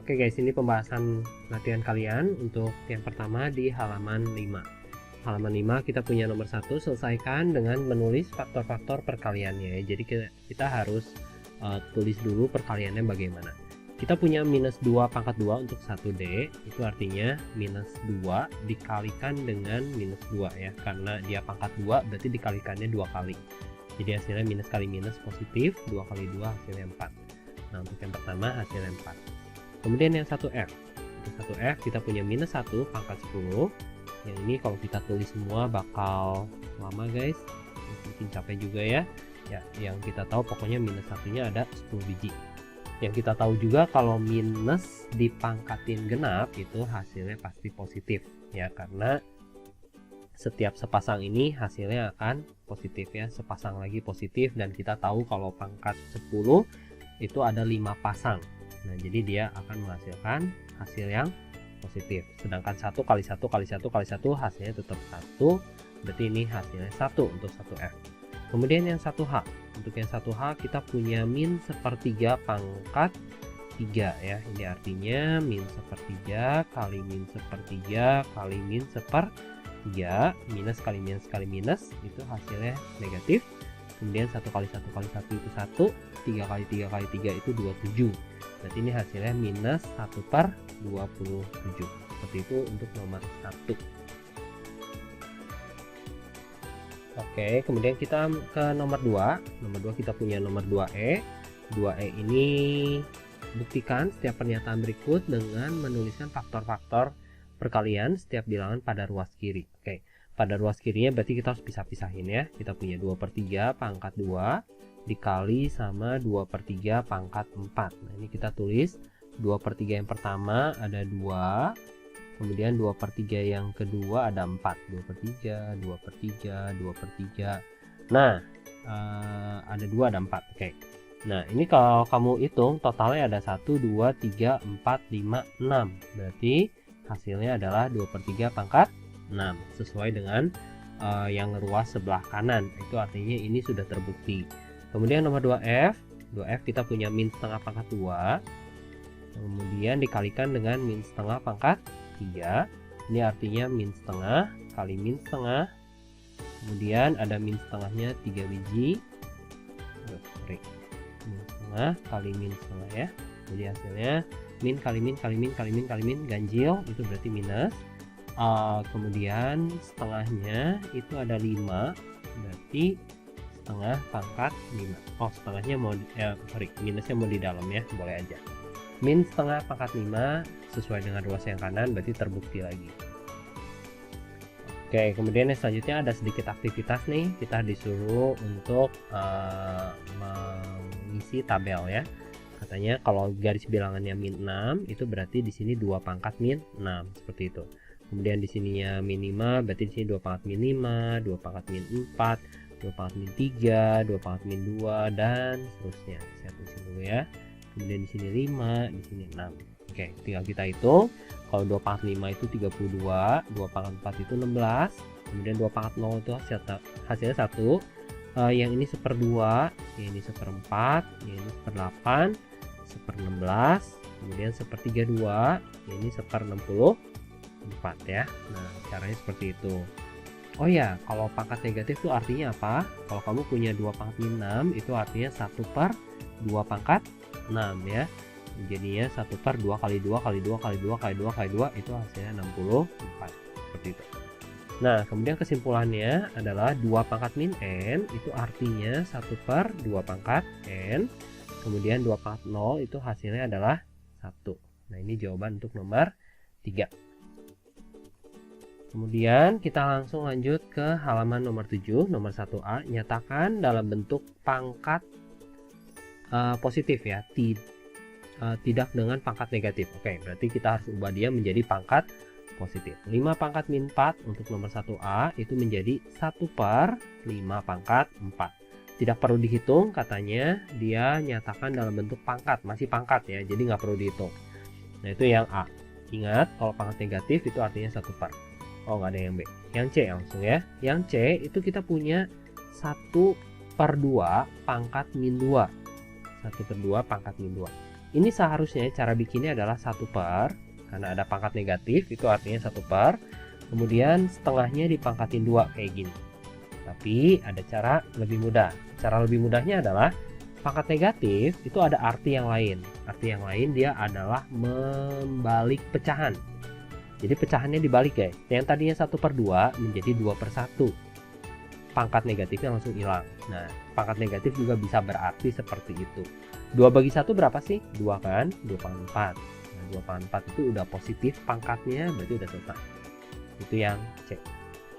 Oke guys, ini pembahasan latihan kalian untuk yang pertama di halaman 5. Halaman 5 kita punya nomor 1, selesaikan dengan menulis faktor-faktor perkaliannya. Jadi kita harus tulis dulu perkaliannya bagaimana. Kita punya minus 2 pangkat 2 untuk 1D, itu artinya minus 2 dikalikan dengan minus 2 ya, karena dia pangkat 2 berarti dikalikannya 2 kali. Jadi hasilnya minus kali minus positif, 2 kali 2 hasilnya 4. Nah untuk yang pertama hasilnya 4. Kemudian yang 1F, untuk 1F kita punya minus 1 pangkat 10. Yang ini kalau kita tulis semua bakal lama guys, mungkin capek juga ya. Ya, yang kita tahu pokoknya minus satunya ada 10 biji. Yang kita tahu juga kalau minus dipangkatin genap itu hasilnya pasti positif ya, karena setiap sepasang ini hasilnya akan positif ya, sepasang lagi positif, dan kita tahu kalau pangkat 10 itu ada 5 pasang. Nah, jadi dia akan menghasilkan hasil yang positif. Sedangkan 1 kali 1 kali 1 kali 1 hasilnya tetap 1, berarti ini hasilnya 1 untuk 1F. Kemudian yang 1H, untuk yang 1H kita punya min sepertiga pangkat 3 ya. Ini artinya min sepertiga kali min sepertiga kali min sepertiga, minus kali minus kali minus, itu hasilnya negatif. Kemudian 1 kali 1 kali 1 itu 1, 3 kali 3 kali 3 itu 27. Berarti ini hasilnya minus 1/27. Seperti itu untuk nomor 1. Oke, kemudian kita ke nomor 2. Nomor 2 kita punya nomor 2E. 2E ini buktikan setiap pernyataan berikut dengan menuliskan faktor-faktor perkalian setiap bilangan pada ruas kiri. Oke, pada ruas kirinya berarti kita harus pisah-pisahin ya. Kita punya 2/3 pangkat 2 dikali sama 2/3 pangkat 4. Nah, ini kita tulis 2/3 yang pertama ada 2. Kemudian 2/3 yang kedua ada 4, 2/3, 2/3, 2/3. Nah, ada 2 ada 4. Oke. Nah, ini kalau kamu hitung totalnya ada 1, 2, 3, 4, 5, 6. Berarti hasilnya adalah 2/3 pangkat 6 sesuai dengan yang ruas sebelah kanan. Itu artinya ini sudah terbukti. Kemudian nomor 2F. 2F kita punya min setengah pangkat 2. Kemudian dikalikan dengan min setengah pangkat 3. Ini artinya min setengah kali min setengah. Kemudian ada min setengahnya 3 biji. Min setengah kali min setengah ya. Jadi hasilnya min kali min kali min kali min kali min ganjil, itu berarti minus. Kemudian setengahnya itu ada 5, berarti setengah pangkat 5. Oh, setengahnya mau minusnya mau di dalam ya, boleh aja. Min setengah pangkat 5 sesuai dengan ruas yang kanan, berarti terbukti lagi. Oke, kemudian yang selanjutnya ada sedikit aktivitas nih. Kita disuruh untuk mengisi tabel ya. Katanya kalau garis bilangannya min 6 itu berarti di sini 2 pangkat min 6, seperti itu. Kemudian di sininya min 5, berarti di sini 2 pangkat min 5, 2 pangkat min 4, 2 pangkat min 3, 2 pangkat min 2, dan seterusnya. Saya tulisin dulu ya. Kemudian di sini 5, di sini 6. Oke, tinggal kita hitung. Kalau 2 pangkat 5 itu 32, 2 pangkat 4 itu 16, kemudian 2 pangkat 0 itu hasilnya 1. Yang ini 1/2, yang ini 1/4, yang ini 1/8, 1/16, kemudian 1/32, yang ini 1/64 ya. Nah, caranya seperti itu. Oh ya, kalau pangkat negatif itu artinya apa? Kalau kamu punya 2 pangkat min 6, itu artinya 1/2 pangkat 6 ya. Jadinya 1/2 kali 2 kali 2 kali 2 kali 2 kali 2 itu hasilnya 64. Seperti itu. Nah, kemudian kesimpulannya adalah 2 pangkat min n itu artinya 1/2 pangkat n. Kemudian 2 pangkat 0 itu hasilnya adalah 1. Nah, ini jawaban untuk nomor 3. Kemudian kita langsung lanjut ke halaman nomor 7, nomor 1A. Nyatakan dalam bentuk pangkat positif ya, tidak dengan pangkat negatif. Oke, berarti kita harus ubah dia menjadi pangkat positif. 5 pangkat min 4 untuk nomor 1A itu menjadi 1/5 pangkat 4. Tidak perlu dihitung, katanya dia nyatakan dalam bentuk pangkat, masih pangkat ya, jadi nggak perlu dihitung. Nah, itu yang A. Ingat, kalau pangkat negatif itu artinya 1/. Oh, nggak ada yang B. Yang C langsung ya. Yang C itu kita punya 1/2 pangkat min 2. 1/2 pangkat min 2. Ini seharusnya cara bikinnya adalah 1 per, karena ada pangkat negatif itu artinya 1 per, kemudian setengahnya dipangkatin 2 kayak gini. Tapi ada cara lebih mudah. Cara lebih mudahnya adalah pangkat negatif itu ada arti yang lain. Arti yang lain dia adalah membalik pecahan. Jadi pecahannya dibalik guys. Yang tadinya 1 per 2 menjadi 2 per 1. Pangkat negatifnya langsung hilang. Nah, pangkat negatif juga bisa berarti seperti itu. 2 bagi 1 berapa sih? 2 kan? 2 pangkat 4. Nah, 2 pangkat 4 itu udah positif pangkatnya, berarti udah selesai. Itu yang C.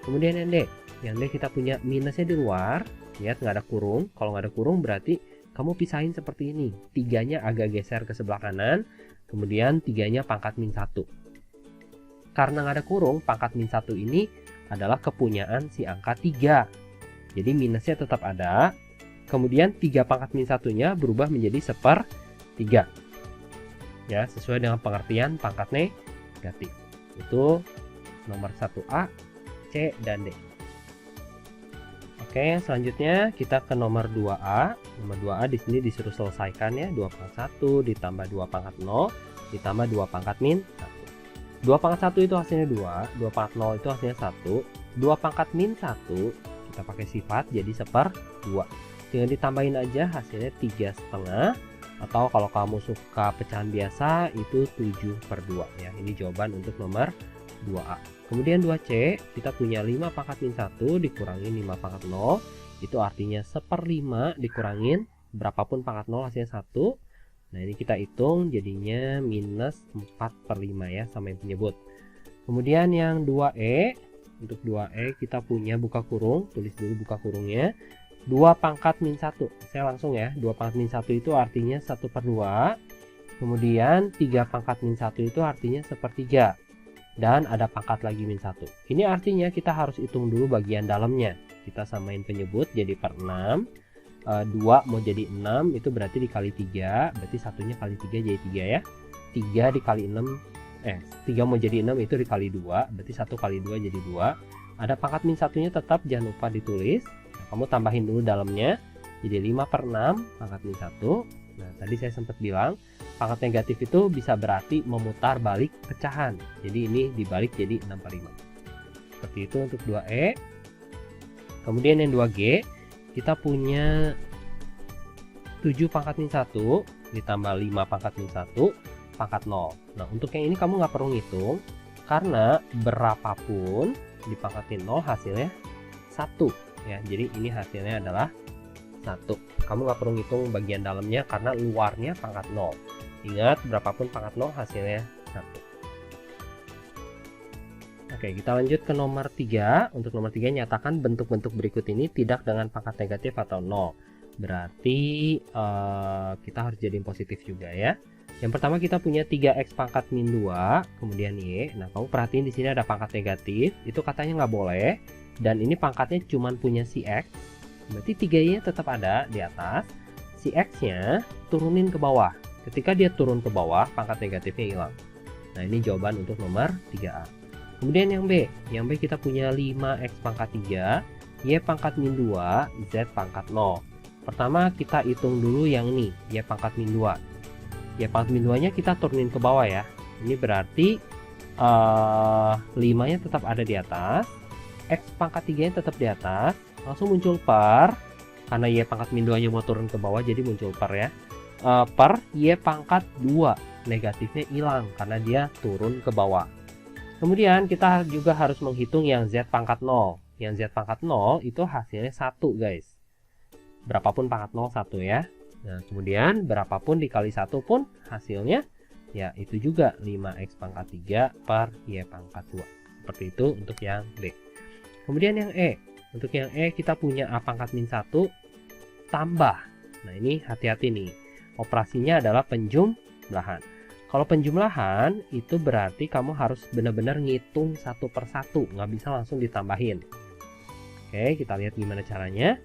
Kemudian yang D. Yang D kita punya minusnya di luar. Lihat nggak ada kurung. Kalau nggak ada kurung berarti kamu pisahin seperti ini. 3-nya agak geser ke sebelah kanan. Kemudian 3-nya pangkat min 1. Karena nggak ada kurung, pangkat min 1 ini adalah kepunyaan si angka 3. Jadi minusnya tetap ada. Kemudian 3 pangkat min 1-nya berubah menjadi 1/3. Ya, sesuai dengan pengertian pangkat negatif. Itu nomor 1A, C, dan D. Oke, selanjutnya kita ke nomor 2A. Nomor 2A di sini disuruh selesaikan ya. 2 pangkat 1 ditambah 2 pangkat 0 ditambah 2 pangkat min 1. 2 pangkat 1 itu hasilnya 2. 2 pangkat 0 itu hasilnya 1. 2 pangkat min 1 kita pakai sifat jadi 1/2. Tinggal ditambahin aja hasilnya 3,5. Atau kalau kamu suka pecahan biasa itu 7/2 ya. Ini jawaban untuk nomor 2A. Kemudian 2C kita punya 5 pangkat min 1 dikurangin 5 pangkat 0. Itu artinya 1/5 dikurangin berapapun pangkat 0 hasilnya 1. Nah ini kita hitung jadinya minus 4/5 ya sama yang penyebut. Kemudian yang 2E. Untuk 2E kita punya buka kurung. Tulis dulu buka kurungnya. 2 pangkat min 1. Saya langsung ya. 2 pangkat min 1 itu artinya 1/2. Kemudian 3 pangkat min 1 itu artinya 1/3. Dan ada pangkat lagi min 1. Ini artinya kita harus hitung dulu bagian dalamnya. Kita samain penyebut jadi per 6. 2 mau jadi 6 itu berarti dikali 3. Berarti satunya kali 3 jadi 3 ya. 3 dikali 6. 3 mau jadi 6 itu dikali 2. Berarti 1 kali 2 jadi 2. Ada pangkat min 1-nya tetap jangan lupa ditulis. Nah, kamu tambahin dulu dalamnya. Jadi 5/6 pangkat min 1. Nah tadi saya sempat bilang pangkat negatif itu bisa berarti memutar balik pecahan. Jadi ini dibalik jadi 6/5. Seperti itu untuk 2E. Kemudian yang 2G kita punya 7 pangkat min 1 ditambah 5 pangkat min 1 pangkat 0. Nah untuk yang ini kamu nggak perlu ngitung karena berapapun dipangkatin 0 hasilnya 1 ya. Jadi ini hasilnya adalah 1. Kamu nggak perlu ngitung bagian dalamnya karena luarnya pangkat 0. Ingat berapapun pangkat 0 hasilnya 1. Oke, kita lanjut ke nomor 3. Untuk nomor 3 nyatakan bentuk-bentuk berikut ini tidak dengan pangkat negatif atau 0. Berarti kita harus jadiin positif juga ya. Yang pertama kita punya 3x pangkat min 2, kemudian y. Nah, kamu perhatiin di sini ada pangkat negatif, itu katanya nggak boleh. Dan ini pangkatnya cuma punya si x. Berarti 3y tetap ada di atas. Si x-nya turunin ke bawah. Ketika dia turun ke bawah, pangkat negatifnya hilang. Nah, ini jawaban untuk nomor 3A. Kemudian yang B. Yang B kita punya 5x pangkat 3, y pangkat min 2, z pangkat 0. Pertama kita hitung dulu yang ini, y pangkat min 2. Y pangkat min 2-nya kita turunin ke bawah ya. Ini berarti 5-nya tetap ada di atas. X pangkat 3-nya tetap di atas. Langsung muncul per, karena y pangkat min 2 nya mau turun ke bawah jadi muncul per ya. Per y pangkat 2 negatifnya hilang karena dia turun ke bawah. Kemudian kita juga harus menghitung yang z pangkat 0. Yang z pangkat 0 itu hasilnya 1 guys. Berapapun pangkat 0 1 ya. Nah kemudian berapapun dikali 1 pun hasilnya ya itu juga 5x pangkat 3 per y pangkat 2. Seperti itu untuk yang D. Kemudian yang E. Untuk yang E kita punya A pangkat min 1 tambah. Nah ini hati-hati nih. Operasinya adalah penjumlahan. Kalau penjumlahan itu berarti kamu harus benar-benar ngitung satu per satu. Nggak bisa langsung ditambahin. Oke kita lihat gimana caranya.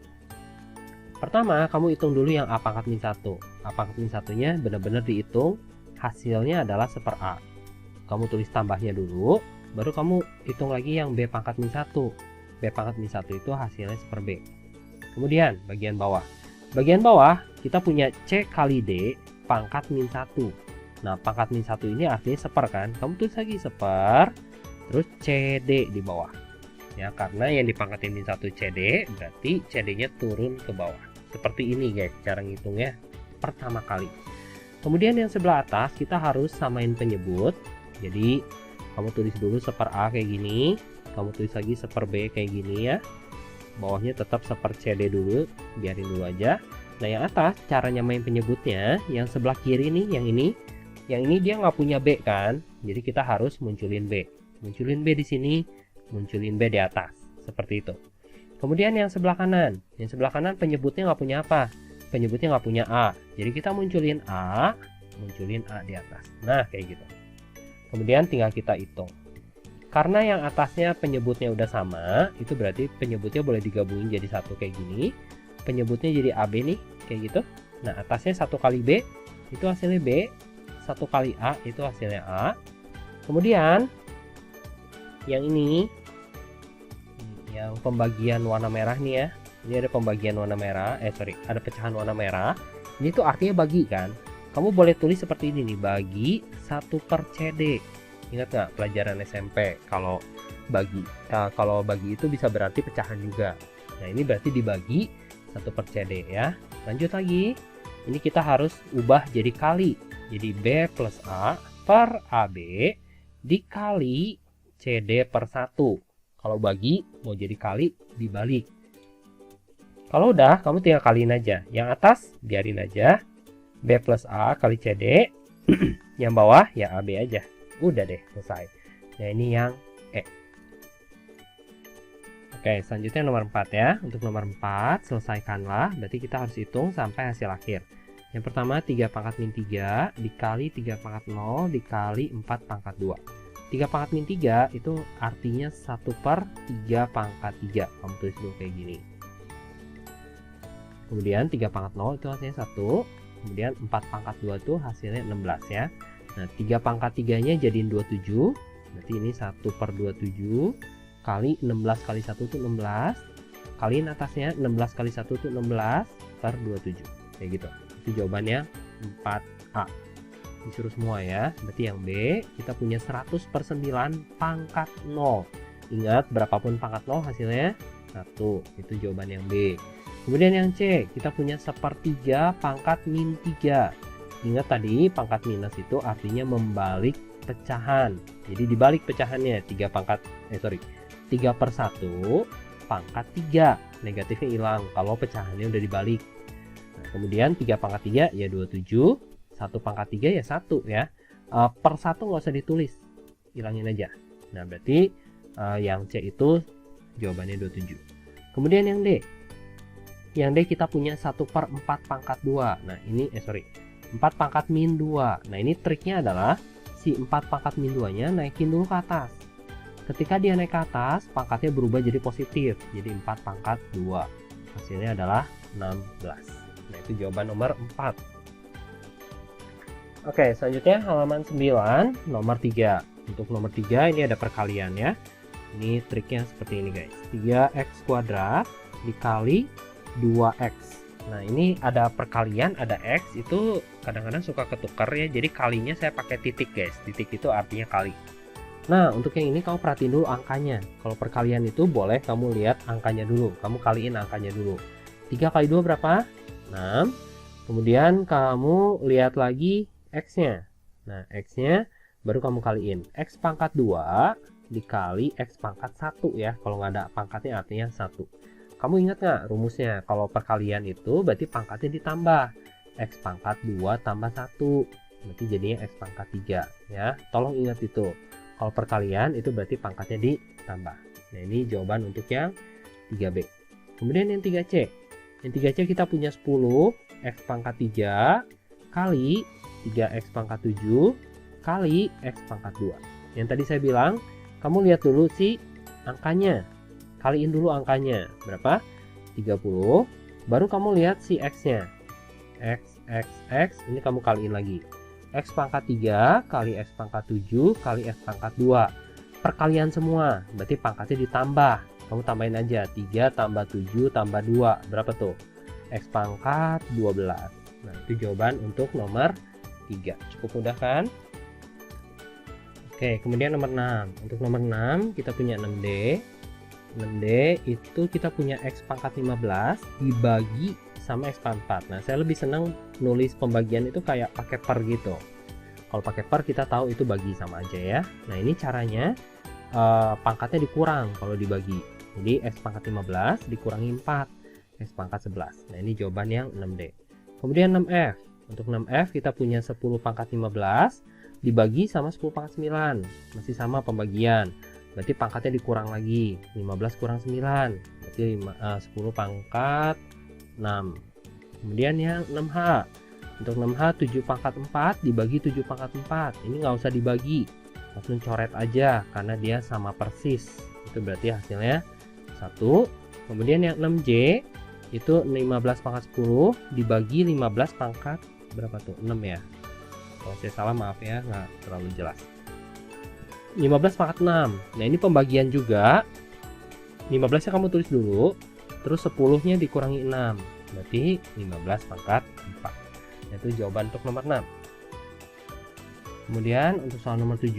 Pertama kamu hitung dulu yang A pangkat min 1. A pangkat min 1-nya benar-benar dihitung. Hasilnya adalah 1/A. Kamu tulis tambahnya dulu. Baru kamu hitung lagi yang B pangkat min 1. B pangkat min 1 itu hasilnya 1/B. Kemudian bagian bawah. Bagian bawah kita punya C kali D pangkat min 1. Nah, pangkat min 1 ini artinya seper kan? Kamu tulis lagi seper, terus CD di bawah. Ya, karena yang dipangkatin min 1 CD, berarti CD-nya turun ke bawah. Seperti ini guys, cara ngitungnya pertama kali. Kemudian yang sebelah atas, kita harus samain penyebut. Jadi, kamu tulis dulu seper A kayak gini, kamu tulis lagi seper B kayak gini ya. Bawahnya tetap seper CD dulu, biarin dulu aja. Nah, yang atas cara nyamain penyebutnya, yang sebelah kiri nih, yang ini dia nggak punya B kan, jadi kita harus munculin B di sini, munculin B di atas, seperti itu. Kemudian yang sebelah kanan penyebutnya nggak punya apa, penyebutnya nggak punya A, jadi kita munculin A di atas. Nah, kayak gitu. Kemudian tinggal kita hitung. Karena yang atasnya penyebutnya udah sama, itu berarti penyebutnya boleh digabungin jadi satu kayak gini. Penyebutnya jadi AB nih, kayak gitu. Nah, atasnya 1 kali B, itu hasilnya B. 1 kali A, itu hasilnya A. Kemudian, yang ini, yang pembagian warna merah nih ya. Ini ada pembagian warna merah, ada pecahan warna merah. Ini tuh artinya bagi kan. Kamu boleh tulis seperti ini nih, bagi 1 per CD. Ingat nggak pelajaran SMP kalau bagi itu bisa berarti pecahan juga. Nah, ini berarti dibagi 1 per CD ya. Lanjut lagi, ini kita harus ubah jadi kali. Jadi B plus A per AB dikali CD per 1. Kalau bagi mau jadi kali dibalik. Kalau udah, kamu tinggal kaliin aja. Yang atas biarin aja, B plus A kali CD. Yang bawah ya AB aja. Udah deh, selesai. Nah, ini yang E. Oke, selanjutnya nomor 4 ya. Untuk nomor 4, selesaikanlah. Berarti kita harus hitung sampai hasil akhir. Yang pertama, 3 pangkat min 3 dikali 3 pangkat 0 dikali 4 pangkat 2. 3 pangkat min 3 itu artinya 1 per 3 pangkat 3. Kamu tulis dulu kayak gini. Kemudian 3 pangkat 0 itu hasilnya 1. Kemudian 4 pangkat 2 itu hasilnya 16 ya. Nah, 3 pangkat 3-nya jadiin 27. Berarti ini 1 per 27 kali 16 kali 1 itu 16. Kaliin atasnya 16 kali 1 itu 16 per 27. Kayak gitu. Itu jawabannya 4A. Disuruh semua ya. Berarti yang B, kita punya 100 per 9 pangkat 0. Ingat, berapapun pangkat 0 hasilnya 1. Itu jawaban yang B. Kemudian yang C, kita punya 1/3 pangkat min 3. Ingat tadi pangkat minus itu artinya membalik pecahan. Jadi dibalik pecahannya 3 per 1 pangkat 3. Negatifnya hilang kalau pecahannya udah dibalik. Nah, kemudian 3 pangkat 3 ya 27. 1 pangkat 3 ya 1 ya. Per 1 nggak usah ditulis. Hilangin aja. Nah, berarti yang C itu jawabannya 27. Kemudian yang D. Yang D kita punya 1 per 4 pangkat 2. Nah, ini 4 pangkat min 2. Nah, ini triknya adalah si 4 pangkat min 2-nya naikin dulu ke atas. Ketika dia naik ke atas, pangkatnya berubah jadi positif. Jadi 4 pangkat 2. Hasilnya adalah 16. Nah, itu jawaban nomor 4. Oke, selanjutnya halaman 9, nomor 3. Untuk nomor 3 ini ada perkalian ya. Ini triknya seperti ini guys. 3x kuadrat dikali 2x. Nah, ini ada perkalian, ada X, itu kadang-kadang suka ketukar ya. Jadi kalinya saya pakai titik guys. Titik itu artinya kali. Nah, untuk yang ini kamu perhatiin dulu angkanya. Kalau perkalian itu boleh kamu lihat angkanya dulu. Kamu kaliin angkanya dulu. 3 kali 2 berapa? 6. Kemudian kamu lihat lagi X-nya. Nah, X-nya baru kamu kaliin. X pangkat 2 dikali X pangkat 1 ya. Kalau nggak ada pangkatnya artinya 1. Kamu ingat nggak rumusnya? Kalau perkalian itu berarti pangkatnya ditambah. X pangkat 2 tambah 1. Berarti jadinya X pangkat 3. Ya, tolong ingat itu. Kalau perkalian itu berarti pangkatnya ditambah. Nah, ini jawaban untuk yang 3B. Kemudian yang 3C. Yang 3C kita punya 10. X pangkat 3 kali 3X pangkat 7 kali X pangkat 2. Yang tadi saya bilang, kamu lihat dulu si angkanya. Kaliin dulu angkanya, berapa? 30. Baru kamu lihat si X-nya. X, ini kamu kaliin lagi. X pangkat 3 kali X pangkat 7 kali X pangkat 2. Perkalian semua, berarti pangkatnya ditambah. Kamu tambahin aja, 3 tambah 7 tambah 2. Berapa tuh? X pangkat 12. Nah, itu jawaban untuk nomor 3. Cukup mudah kan? Oke, kemudian nomor 6. Untuk nomor 6 kita punya 6D. 6D itu kita punya X pangkat 15 dibagi sama X pangkat 4. Nah, saya lebih senang nulis pembagian itu kayak pakai per gitu. Kalau pakai per kita tahu itu bagi sama aja ya. Nah, ini caranya pangkatnya dikurang kalau dibagi. Jadi X pangkat 15 dikurangi 4, X pangkat 11. Nah, ini jawaban yang 6D. Kemudian 6F. Untuk 6F kita punya 10 pangkat 15 dibagi sama 10 pangkat 9. Masih sama pembagian. Berarti pangkatnya dikurang lagi. 15 kurang 9. Berarti 10 pangkat 6. Kemudian yang 6H. Untuk 6H 7 pangkat 4 dibagi 7 pangkat 4. Ini nggak usah dibagi. Langsung coret aja karena dia sama persis. Itu berarti hasilnya 1. Kemudian yang 6J itu 15 pangkat 10 dibagi 15 pangkat berapa tuh? 6 ya. Kalau saya salah maaf ya, nggak terlalu jelas. 15 pangkat 6. Nah, ini pembagian juga. 15 nya kamu tulis dulu, terus 10 nya dikurangi 6. Berarti 15 pangkat 4. Itu jawaban untuk nomor 6. Kemudian untuk soal nomor 7.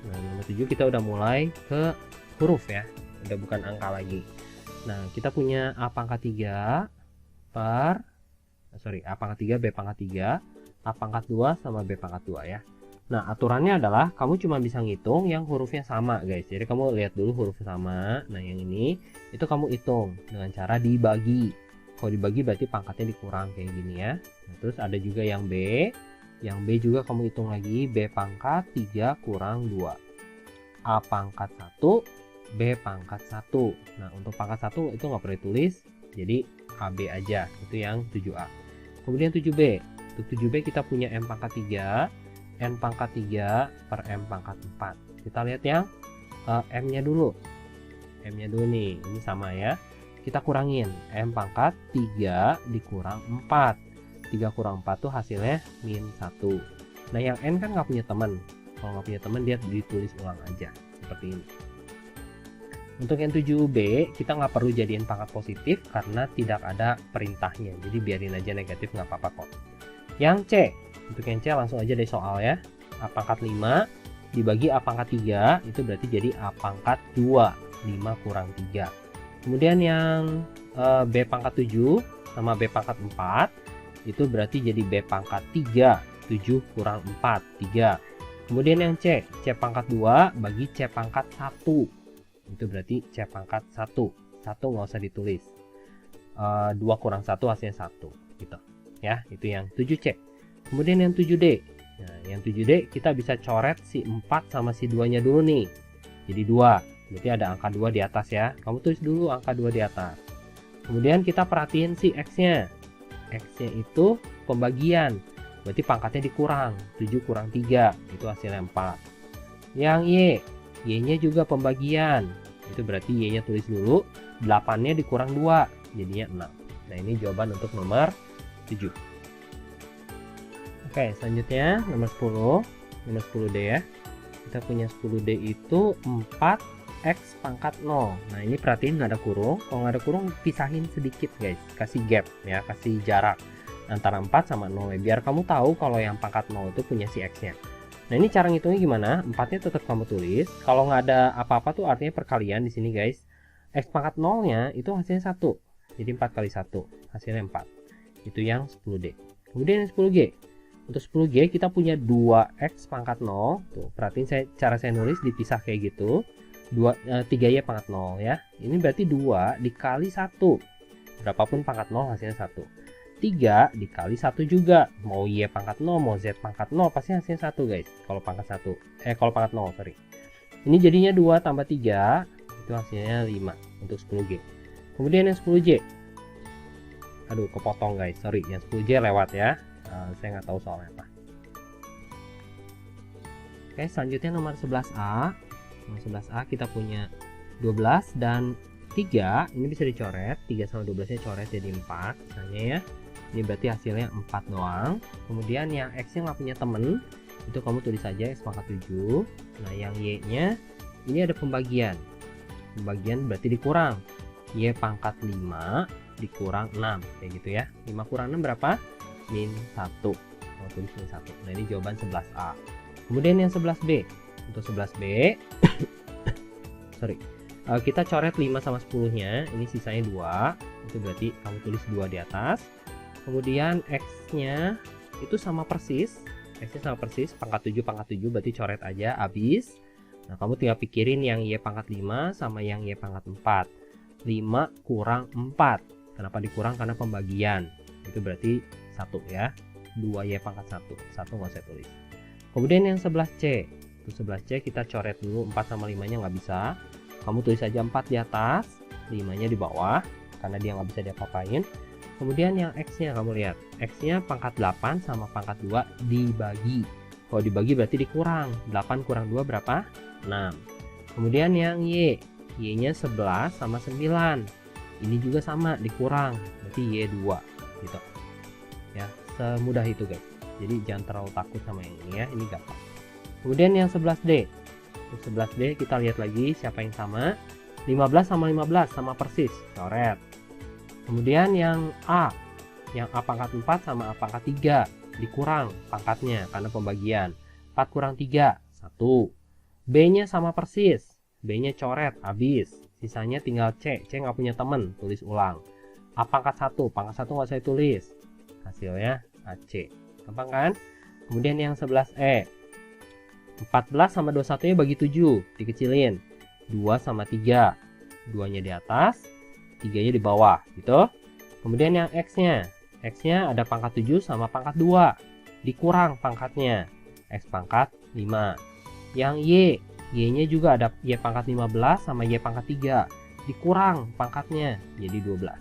Nah, nomor 7 kita udah mulai ke huruf ya. Udah bukan angka lagi. Nah, kita punya A pangkat 3 per A pangkat 3, B pangkat 3, A pangkat 2 sama B pangkat 2 ya. Nah, aturannya adalah kamu cuma bisa ngitung yang hurufnya sama guys. Jadi kamu lihat dulu hurufnya sama. Nah, yang ini itu kamu hitung dengan cara dibagi. Kalau dibagi berarti pangkatnya dikurang kayak gini ya. Nah, terus ada juga yang B. Yang B juga kamu hitung lagi, B pangkat 3 kurang 2. A pangkat 1, B pangkat 1. Nah, untuk pangkat 1 itu nggak perlu tulis, jadi AB aja. Itu yang 7A. Kemudian 7B. Untuk 7B kita punya M pangkat 3, N pangkat 3 per M pangkat 4. Kita lihat yang M-nya dulu. M-nya dulu nih, ini sama ya. Kita kurangin, M pangkat 3 dikurang 4. 3 kurang 4 tuh hasilnya min 1. Nah, yang N kan nggak punya teman. Kalau nggak punya teman, dia ditulis ulang aja. Seperti ini. Untuk yang 7B, kita nggak perlu jadiin pangkat positif karena tidak ada perintahnya. Jadi biarin aja negatif, nggak apa-apa kok. Yang C. Untuk yang C langsung aja dari soal ya. A pangkat 5 dibagi A pangkat 3 itu berarti jadi A pangkat 2. 5 kurang 3. Kemudian yang B pangkat 7 sama B pangkat 4 itu berarti jadi B pangkat 3. 7 kurang 4. 3. Kemudian yang C. C pangkat 2 bagi C pangkat 1. Itu berarti C pangkat 1. 1 nggak usah ditulis. 2 kurang 1 hasilnya 1. Gitu. Ya, itu yang 7C. Kemudian yang 7D. Nah, yang 7D kita bisa coret si 4 sama si 2-nya dulu nih. Jadi 2. Berarti ada angka 2 di atas ya. Kamu tulis dulu angka 2 di atas. Kemudian kita perhatiin si X-nya. X-nya itu pembagian. Berarti pangkatnya dikurang. 7 kurang 3. Itu hasilnya 4. Yang Y. Y-nya juga pembagian. Itu berarti Y-nya tulis dulu. 8-nya dikurang 2. Jadinya 6. Nah, ini jawaban untuk nomor 7. Oke, selanjutnya nomor 10. Nomor 10D ya. Kita punya 10D itu 4X pangkat 0. Nah, ini perhatiin nggak ada kurung. Kalau nggak ada kurung, pisahin sedikit guys. Kasih gap ya, kasih jarak antara 4 sama 0 ya. Biar kamu tahu kalau yang pangkat 0 itu punya si X-nya. Nah, ini cara ngitungnya gimana? 4-nya tetap kamu tulis. Kalau nggak ada apa-apa tuh artinya perkalian di sini guys. X pangkat 0-nya itu hasilnya 1. Jadi 4 kali 1 hasilnya 4. Itu yang 10D. Kemudian yang 10G. Untuk 10G kita punya 2X pangkat 0. Tuh, perhatiin cara saya nulis dipisah kayak gitu. 3Y pangkat 0 ya. Ini berarti 2 dikali 1. Berapapun pangkat 0 hasilnya 1. 3 dikali 1 juga. Mau Y pangkat 0, mau Z pangkat 0 pasti hasilnya 1 guys. Kalau pangkat 1. Kalau pangkat 0, sorry. Ini jadinya 2 tambah 3. Itu hasilnya 5 untuk 10G. Kemudian yang 10J. Aduh, kepotong guys. Sorry, yang 10J lewat ya. Saya nggak tahu soalnya apa. Oke, selanjutnya nomor 11A. Nomor 11A kita punya 12 dan 3. Ini bisa dicoret. 3 sama 12 nya coret jadi 4 misalnya ya. Ini berarti hasilnya 4 doang. Kemudian yang X-nya nggak punya temen, itu kamu tulis saja X pangkat 7. Nah, yang Y-nya ini ada pembagian. Pembagian berarti dikurang. Y pangkat 5 dikurang 6 kayak gitu ya. 5 kurang 6 berapa? min 1. Kamu tulis min 1. Nah, ini jawaban 11A. Kemudian yang 11B. Untuk 11B sorry, kita coret 5 sama 10 nya, ini sisanya 2, itu berarti kamu tulis 2 di atas. Kemudian X nya itu sama persis, X nya sama persis, pangkat 7 berarti coret aja, habis. Nah, kamu tinggal pikirin yang Y pangkat 5 sama yang Y pangkat 4. 5 kurang 4, kenapa dikurang? Karena pembagian, itu berarti 1 ya, 2Y pangkat 1 nggak usah tulis. Kemudian yang 11C, untuk 11C kita coret dulu, 4 sama 5 nya nggak bisa, kamu tulis aja 4 di atas, 5 nya di bawah, karena dia nggak bisa diapa-apain. Kemudian yang X nya kamu lihat, X nya pangkat 8 sama pangkat 2 dibagi, kalau dibagi berarti dikurang, 8 kurang 2 berapa? 6. Kemudian yang Y nya 11 sama 9, ini juga sama, dikurang, berarti Y 2 gitu ya, semudah itu guys. Jadi jangan terlalu takut sama yang ini ya, ini gampang. Kemudian yang 11D, untuk 11D kita lihat lagi siapa yang sama. 15 sama 15 sama persis, coret. Kemudian yang A pangkat 4 sama A pangkat 3, dikurang pangkatnya karena pembagian, 4 kurang 3, 1. B nya sama persis, B nya coret, habis, sisanya tinggal C nggak punya temen, tulis ulang. A pangkat 1 nggak saya tulis, hasilnya AC, gampang kan? Kemudian yang 11E, 14 sama 21 nya bagi 7, dikecilin, 2 sama 3, 2 nya di atas, 3 nya di bawah gitu. Kemudian yang X nya ada pangkat 7 sama pangkat 2, dikurang pangkatnya, X pangkat 5. Yang Y nya juga ada Y pangkat 15 sama Y pangkat 3, dikurang pangkatnya, jadi 12.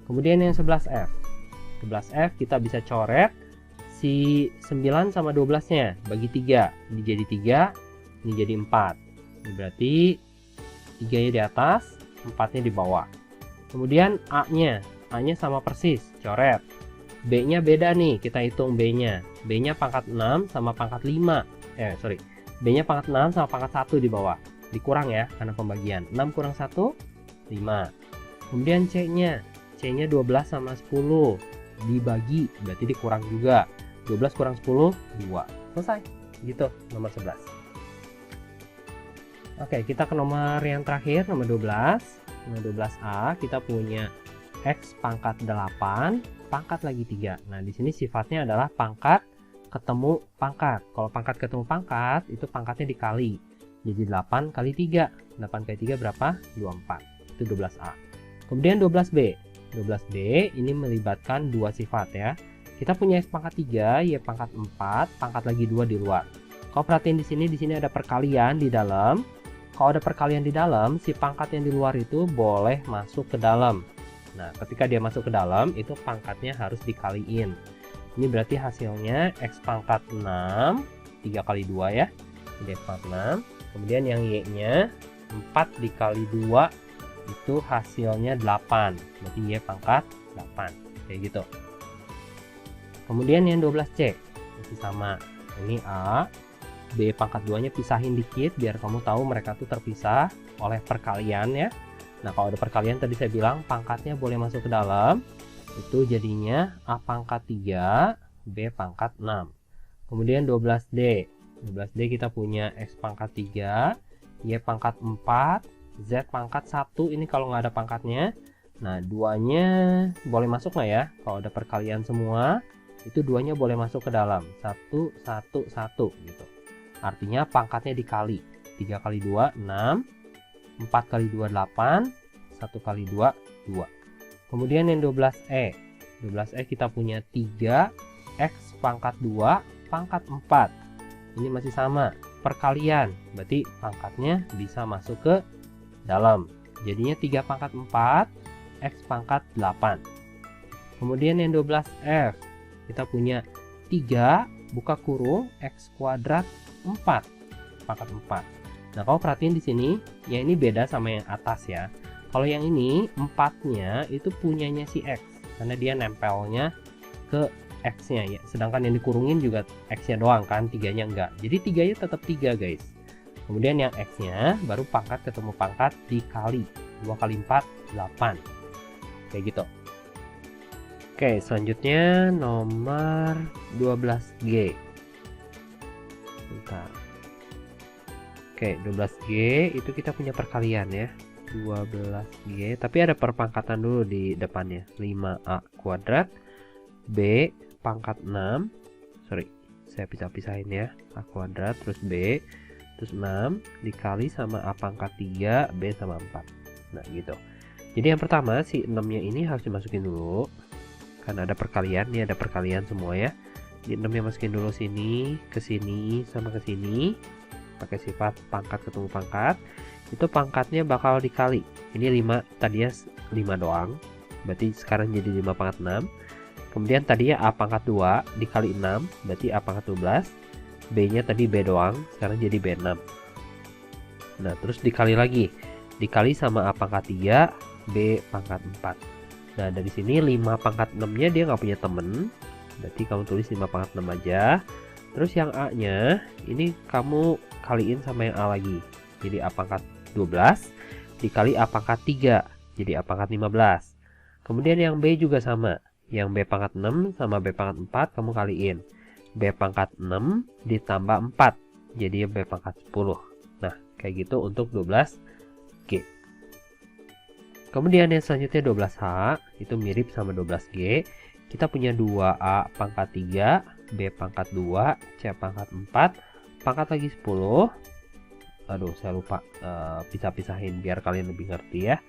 Kemudian yang 11F, 11F kita bisa coret si 9 sama 12 nya, bagi 3, ini jadi 3, ini jadi 4, ini berarti 3 nya di atas, 4 nya di bawah. Kemudian A nya sama persis, coret. B nya beda nih, kita hitung B nya pangkat 6 sama pangkat 5, B nya pangkat 6 sama pangkat 1 di bawah, dikurang ya karena pembagian, 6 kurang 1, 5. Kemudian C nya 12 sama 10, dibagi berarti dikurang juga, 12 kurang 10, 2. Selesai gitu nomor 11. Oke, kita ke nomor yang terakhir, nomor 12. Nomor 12A kita punya X pangkat 8 pangkat lagi 3. Nah, di sini sifatnya adalah pangkat ketemu pangkat. Kalau pangkat ketemu pangkat itu pangkatnya dikali, jadi 8 kali 3. 8 kali 3 berapa? 24. Itu 12A. Kemudian 12B ini melibatkan dua sifat ya. Kita punya X pangkat 3, Y pangkat 4, pangkat lagi 2 di luar. Kau perhatiin di sini ada perkalian di dalam. Kalau ada perkalian di dalam, si pangkat yang di luar itu boleh masuk ke dalam. Nah, ketika dia masuk ke dalam, itu pangkatnya harus dikaliin. Ini berarti hasilnya X pangkat 6, 3 kali 2 ya. Jadi X pangkat 6. Kemudian yang Y-nya 4 dikali 2, itu hasilnya 8. Berarti Y pangkat 8. Kayak gitu. Kemudian yang 12C masih sama, ini A, B pangkat 2 nya pisahin dikit biar kamu tahu mereka tuh terpisah oleh perkalian ya. Nah, kalau ada perkalian tadi saya bilang pangkatnya boleh masuk ke dalam, itu jadinya A pangkat 3, B pangkat 6. Kemudian 12D kita punya X pangkat 3, Y pangkat 4, Z pangkat 1, ini kalau nggak ada pangkatnya. Nah, 2-nya boleh masuk nggak ya? Kalau ada perkalian semua, itu 2-nya boleh masuk ke dalam, 1, 1, 1 gitu. Artinya pangkatnya dikali, 3 kali 2, 6, 4 kali 2, 8, 1 kali 2, 2. Kemudian yang 12E kita punya 3, X pangkat 2, pangkat 4. Ini masih sama, perkalian, berarti pangkatnya bisa masuk ke dalam. Jadinya 3 pangkat 4, X pangkat 8. Kemudian yang 12F, kita punya 3, buka kurung, X kuadrat 4, pangkat 4. Nah, kalau perhatiin di sini, ya ini beda sama yang atas ya. Kalau yang ini 4-nya itu punyanya si X, karena dia nempelnya ke X-nya ya. Sedangkan yang dikurungin juga X-nya doang kan, 3-nya enggak. Jadi 3-nya tetap 3 guys. Kemudian yang X-nya baru pangkat ketemu pangkat dikali, 2 kali 4, 8. Kayak gitu. Oke, selanjutnya nomor 12G. Bentar. Oke, 12G itu kita punya perkalian ya. 12G, tapi ada perpangkatan dulu di depannya. 5A kuadrat B pangkat 6. Sorry, saya pisah-pisahin ya. A kuadrat terus B terus 6 dikali sama A pangkat 3 B sama 4. Nah gitu. Jadi yang pertama si 6 nya ini harus dimasukin dulu. Karena ada perkalian, ini ada perkalian semua ya. Di 6 nya masukin dulu sini, ke sini, sama ke sini. Pakai sifat pangkat ketemu pangkat. Itu pangkatnya bakal dikali. Ini 5, tadinya 5 doang. Berarti sekarang jadi 5 pangkat 6. Kemudian tadinya A pangkat 2 dikali 6, berarti A pangkat 12. B nya tadi B doang, sekarang jadi B6. Nah terus dikali lagi. Dikali sama A pangkat 3, B pangkat 4. Nah dari sini 5 pangkat 6 nya dia nggak punya temen, berarti kamu tulis 5 pangkat 6 aja. Terus yang A nya ini kamu kaliin sama yang A lagi, jadi A pangkat 12 dikali A pangkat 3, jadi A pangkat 15. Kemudian yang B juga sama, yang B pangkat 6 sama B pangkat 4 kamu kaliin, B pangkat 6 ditambah 4, jadi B pangkat 10. Nah kayak gitu untuk 12G. Kemudian yang selanjutnya 12H, itu mirip sama 12G. Kita punya 2A pangkat 3, B pangkat 2, C pangkat 4, pangkat lagi 10. Aduh, saya lupa pisah-pisahin biar kalian lebih ngerti ya.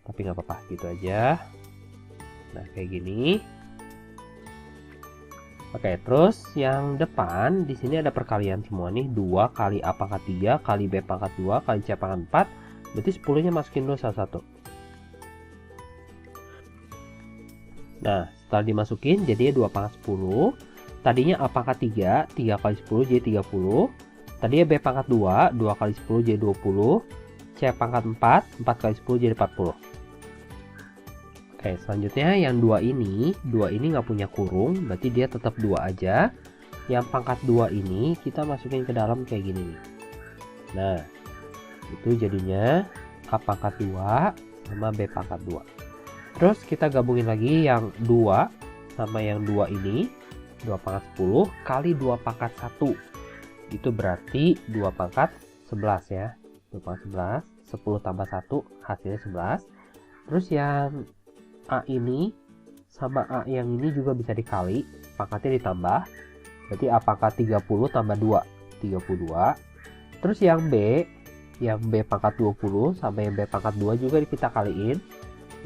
Tapi nggak apa-apa, gitu aja. Nah, kayak gini. Oke, terus yang depan di sini ada perkalian semua nih. 2 kali A pangkat 3 kali B pangkat 2 kali C pangkat 4. Berarti 10-nya masukin dulu satu-satu. Nah, setelah dimasukin jadinya 2 pangkat 10. Tadinya A pangkat 3, 3 kali 10 jadi 30. Tadinya B pangkat 2, 2 kali 10 jadi 20. C pangkat 4, 4 kali 10 jadi 40. Oke, selanjutnya yang 2 ini nggak punya kurung, berarti dia tetap 2 aja. Yang pangkat 2 ini kita masukin ke dalam kayak gini nih. Nah, itu jadinya A pangkat 2 sama B pangkat 2. Terus kita gabungin lagi yang 2 sama yang 2 ini, 2 pangkat 10 kali 2 pangkat 1. Itu berarti 2 pangkat 11 ya. 2 pangkat 11, 10 tambah 1 hasilnya 11. Terus yang A ini sama A yang ini juga bisa dikali, pangkatnya ditambah. Berarti A pangkat 30 tambah 2, 32. Terus yang B pangkat 20 sama yang B pangkat 2 juga kita kaliin.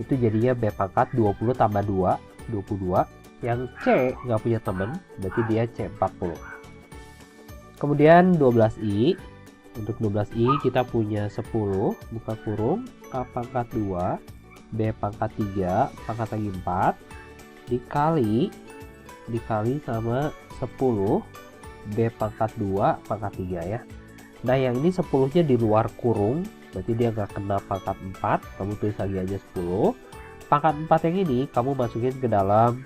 Itu jadinya B pangkat 20 tambah 2, 22. Yang C nggak punya temen, berarti dia C 40. Kemudian 12I. Untuk 12I kita punya 10, buka kurung, A pangkat 2, B pangkat 3, pangkat lagi 4, dikali sama 10, B pangkat 2, pangkat 3 ya. Nah yang ini 10-nya di luar kurung, berarti dia nggak kena pangkat 4, kamu tulis lagi aja 10. Pangkat 4 yang ini kamu masukin ke dalam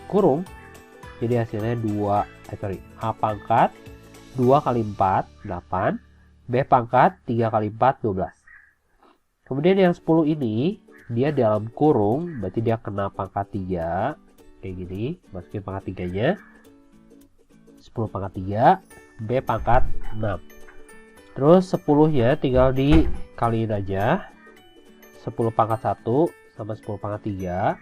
kurung, jadi hasilnya A pangkat 2 kali 4, 8, B pangkat 3 kali 4, 12. Kemudian yang 10 ini dia dalam kurung, berarti dia kena pangkat 3, kayak gini, masukin pangkat 3-nya, 10 pangkat 3, B pangkat 6. Terus 10-nya tinggal dikaliin aja, 10 pangkat 1 sama 10 pangkat 3,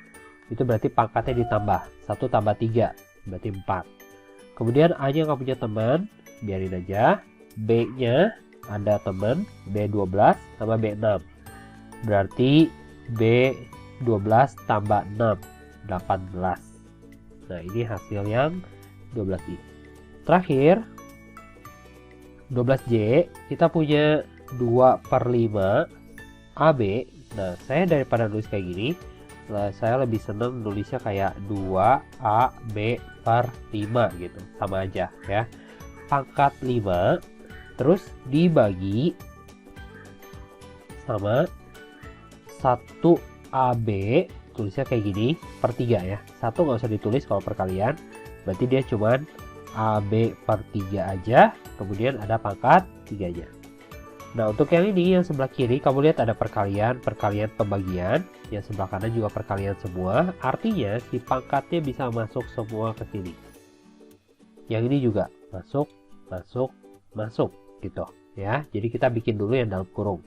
itu berarti pangkatnya ditambah, 1 tambah 3, berarti 4. Kemudian A-nya nggak punya teman, biarin aja. B-nya ada teman, B12 sama B6. Berarti B12 tambah 6, 18. Nah ini hasil yang 12I. Terakhir 12J kita punya 2/5 AB. Nah saya daripada nulis kayak gini, saya lebih seneng nulisnya kayak 2AB/5 gitu, sama aja ya. Pangkat 5 terus dibagi sama 1AB, tulisnya kayak gini, per 3 ya. 1 nggak usah ditulis kalau perkalian, berarti dia cuman AB/3 aja, kemudian ada pangkat 3 nya. Nah, untuk yang ini, yang sebelah kiri, kamu lihat ada perkalian pembagian. Yang sebelah kanan juga perkalian semua. Artinya, si pangkatnya bisa masuk semua ke sini. Yang ini juga masuk, masuk, gitu. Ya, jadi kita bikin dulu yang dalam kurung.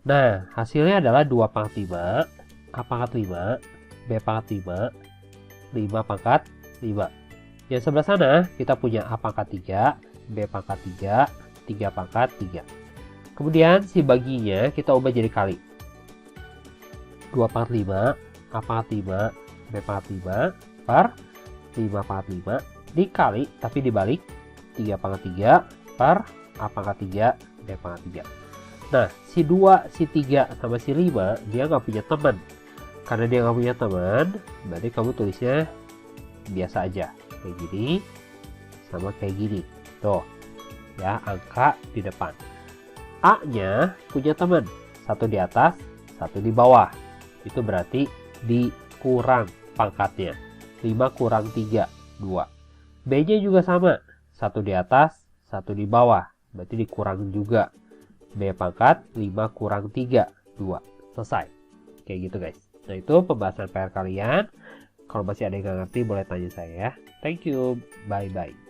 Nah, hasilnya adalah 2 pangkat 5, A pangkat 5, B pangkat 5, 5 pangkat 5. Yang sebelah sana, kita punya A pangkat 3, B pangkat 3, 3 pangkat 3. Kemudian si baginya kita ubah jadi kali. 2 pangkat 5, A pangkat 5, B pangkat 5, per 5 pangkat 5, dikali, tapi dibalik, 3 pangkat 3, per A pangkat 3, B pangkat 3. Nah, si 2, si 3, sama si 5, dia nggak punya teman. Karena dia nggak punya teman, berarti kamu tulisnya biasa aja. Kayak gini, sama kayak gini. Tuh, ya, angka di depan. A-nya punya teman, satu di atas, satu di bawah. Itu berarti dikurang pangkatnya. 5 kurang 3, 2. B-nya juga sama, satu di atas, satu di bawah. Berarti dikurang juga. B pangkat 5 kurang 3, 2. Selesai. Kayak gitu guys. Nah, itu pembahasan PR kalian. Kalau masih ada yang nggak ngerti, boleh tanya saya ya. Thank you. Bye-bye.